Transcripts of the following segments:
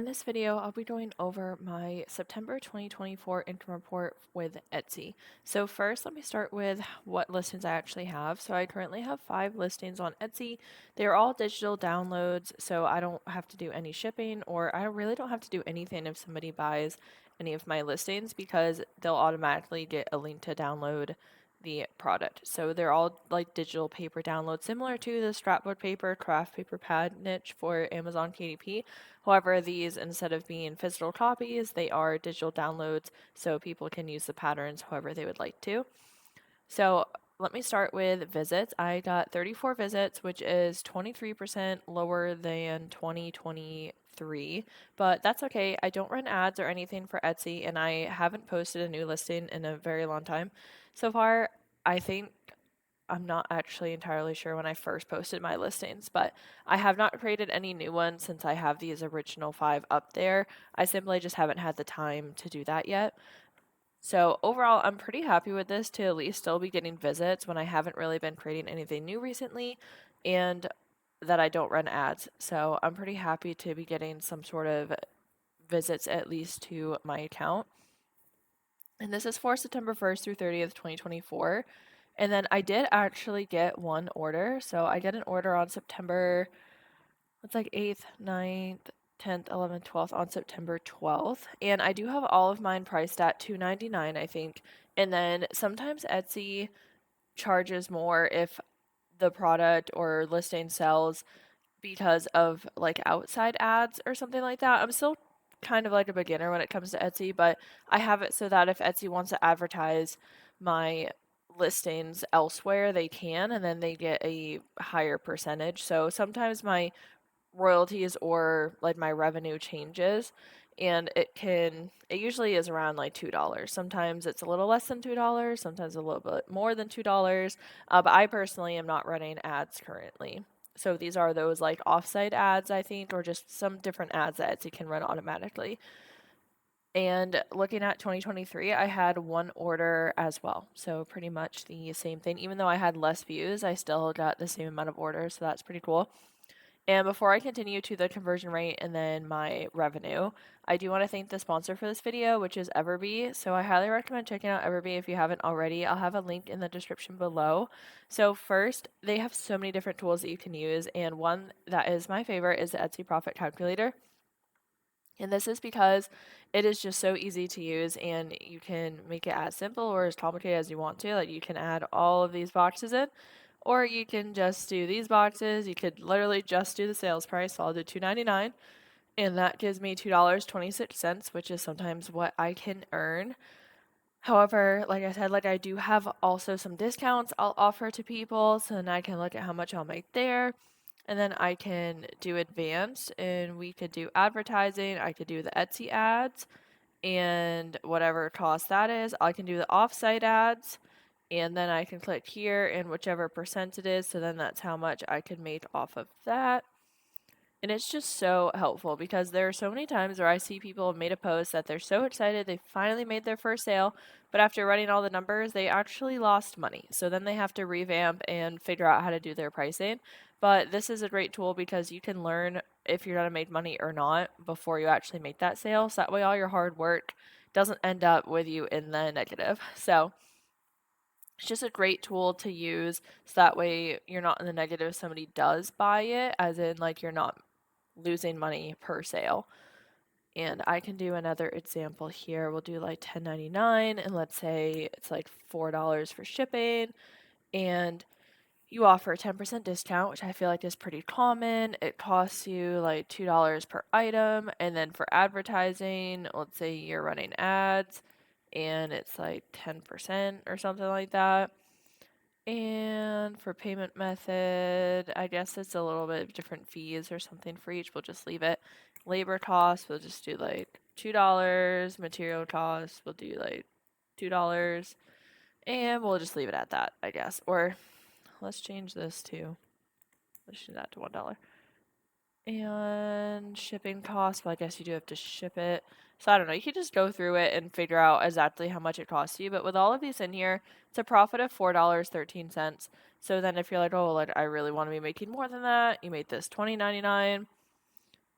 In this video, I'll be going over my September 2024 income report with Etsy. So first, let me start with what listings I actually have. So I currently have 5 listings on Etsy. They're all digital downloads, so I don't have to do any shipping, or I really don't have to do anything if somebody buys any of my listings, because they'll automatically get a link to download the product. So they're all like digital paper downloads, similar to the scrapbook paper, craft paper pad niche for Amazon KDP. However, these, instead of being physical copies, they are digital downloads, so people can use the patterns however they would like to. So let me start with visits. I got 34 visits, which is 23% lower than 2023, but that's okay. I don't run ads or anything for Etsy, and I haven't posted a new listing in a very long time. So far, I think I'm not actually entirely sure when I first posted my listings, but I have not created any new ones since I have these original 5 up there. I simply just haven't had the time to do that yet. So overall, I'm pretty happy with this to at least still be getting visits when I haven't really been creating anything new recently, and that I don't run ads. So I'm pretty happy to be getting some sort of visits at least to my account. And this is for September 1st through 30th, 2024. And then I did actually get one order. So I get an order on September, it's like 8th, 9th, 10th, 11th, 12th, on September 12th. And I do have all of mine priced at $2.99, I think. And then sometimes Etsy charges more if the product or listing sells because of like outside ads or something like that. I'm still kind of like a beginner when it comes to Etsy, but I have it so that if Etsy wants to advertise my listings elsewhere, they can, and then they get a higher percentage. So sometimes my royalties or like my revenue changes, and it usually is around like $2. Sometimes it's a little less than $2, sometimes a little bit more than $2. But I personally am not running ads currently. So these are those like offsite ads, I think, or just some different ads that Etsy can run automatically. And looking at 2023, I had one order as well. So pretty much the same thing. Even though I had less views, I still got the same amount of orders. So that's pretty cool. And before I continue to the conversion rate and then my revenue, I do want to thank the sponsor for this video, which is Everbee. So I highly recommend checking out Everbee if you haven't already. I'll have a link in the description below. So first, they have so many different tools that you can use, and one that is my favorite is the Etsy Profit Calculator. And this is because it is just so easy to use, and you can make it as simple or as complicated as you want to. Like, you can add all of these boxes in, or you can just do these boxes. You could literally just do the sales price. So I'll do $2.99, and that gives me $2.26, which is sometimes what I can earn. However, like I said, like I do have also some discounts I'll offer to people, so then I can look at how much I'll make there. And then I can do advanced, and we could do advertising. I could do the Etsy ads, and whatever cost that is. I can do the offsite ads, and then I can click here and whichever percent it is. So then that's how much I could make off of that. And it's just so helpful because there are so many times where I see people have made a post that they're so excited they finally made their first sale, but after running all the numbers, they actually lost money. So then they have to revamp and figure out how to do their pricing. But this is a great tool because you can learn if you're going to make money or not before you actually make that sale. So that way all your hard work doesn't end up with you in the negative. So it's just a great tool to use so that way you're not in the negative if somebody does buy it, as in like you're not losing money per sale. And I can do another example here. We'll do like $10.99, and let's say it's like $4 for shipping, and you offer a 10% discount, which I feel like is pretty common. It costs you like $2 per item, and then for advertising, let's say you're running ads and it's like 10% or something like that. And for payment method, I guess it's a little bit of different fees or something for each. We'll just leave it. Labor costs, we'll just do like $2. Material costs, we'll do like $2. And we'll just leave it at that, I guess. Or let's change this to, let's change that to $1. And shipping costs, well, I guess you do have to ship it. So I don't know, you can just go through it and figure out exactly how much it costs you. But with all of these in here, it's a profit of $4.13. So then if you're like, oh, like I really want to be making more than that, you make this $20.99.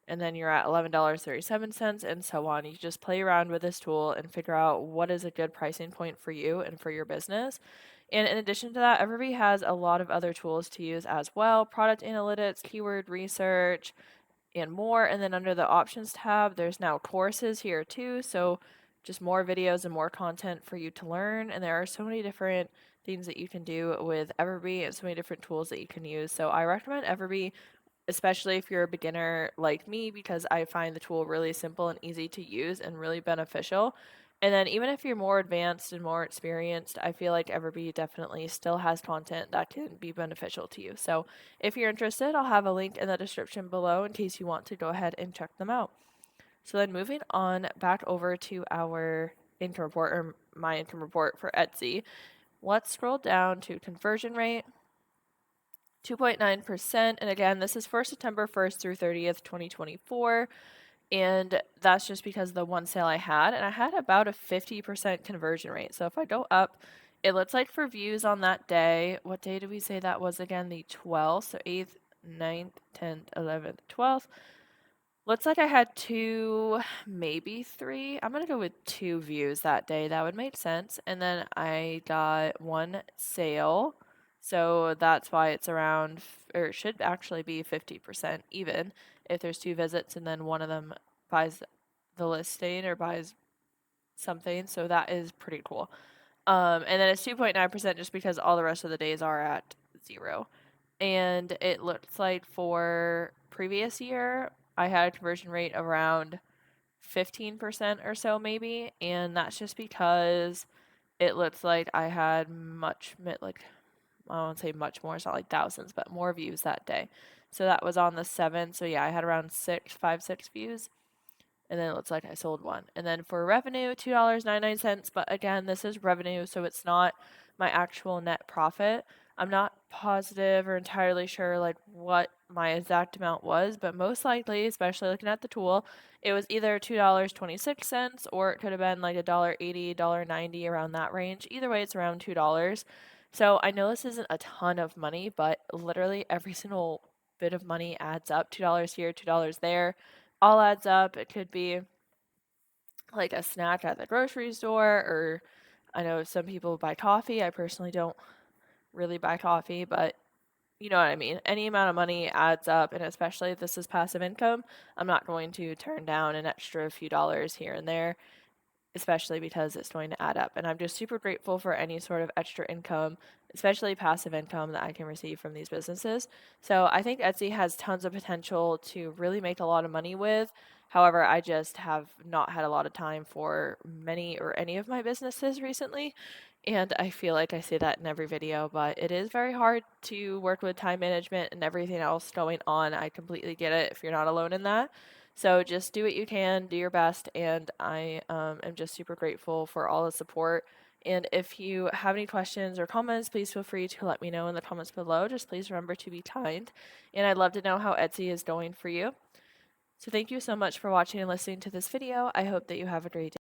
and then you're at $11.37, and so on. You just play around with this tool and figure out what is a good pricing point for you and for your business. And in addition to that, Everbee has a lot of other tools to use as well: product analytics, keyword research, and more. And then under the options tab, there's now courses here too. So just more videos and more content for you to learn. And there are so many different things that you can do with Everbee and so many different tools that you can use. So I recommend Everbee, especially if you're a beginner like me, because I find the tool really simple and easy to use and really beneficial. And then even if you're more advanced and more experienced, I feel like Everbee definitely still has content that can be beneficial to you. So if you're interested, I'll have a link in the description below in case you want to go ahead and check them out. So then moving on back over to our income report, or my income report for Etsy, let's scroll down to conversion rate. 2.9%. And again, this is for September 1st through 30th, 2024. And that's just because of the one sale I had. And I had about a 50% conversion rate. So if I go up, it looks like for views on that day, what day did we say that was again? The 12th. So 8th, 9th, 10th, 11th, 12th. Looks like I had 2, maybe 3. I'm going to go with 2 views that day. That would make sense. And then I got 1 sale. So that's why it's around, or it should actually be 50% even if there's 2 visits and then one of them buys the listing or buys something. So that is pretty cool. And then it's 2.9% just because all the rest of the days are at 0. And it looks like for previous year, I had a conversion rate of around 15% or so maybe. And that's just because it looks like I had like, I won't say much more, it's not like thousands, but more views that day. So that was on the 7th. So yeah, I had around 6 views. And then it looks like I sold 1. And then for revenue, $2.99. But again, this is revenue, so it's not my actual net profit. I'm not positive or entirely sure like what my exact amount was, but most likely, especially looking at the tool, it was either $2.26 or it could have been like $1.80, $1.90, around that range. Either way, it's around $2. So I know this isn't a ton of money, but literally every single bit of money adds up. $2 here, $2 there, all adds up. It could be like a snack at the grocery store, or I know some people buy coffee. I personally don't really buy coffee, but you know what I mean. Any amount of money adds up, and especially if this is passive income, I'm not going to turn down an extra few dollars here and there, especially because it's going to add up. And I'm just super grateful for any sort of extra income, especially passive income, that I can receive from these businesses. So I think Etsy has tons of potential to really make a lot of money with. However, I just have not had a lot of time for many or any of my businesses recently. And I feel like I say that in every video, but it is very hard to work with time management and everything else going on. I completely get it if you're not alone in that. So just do what you can, do your best, and I am just super grateful for all the support. And if you have any questions or comments, please feel free to let me know in the comments below. Just please remember to be kind. And I'd love to know how Etsy is going for you. So thank you so much for watching and listening to this video. I hope that you have a great day.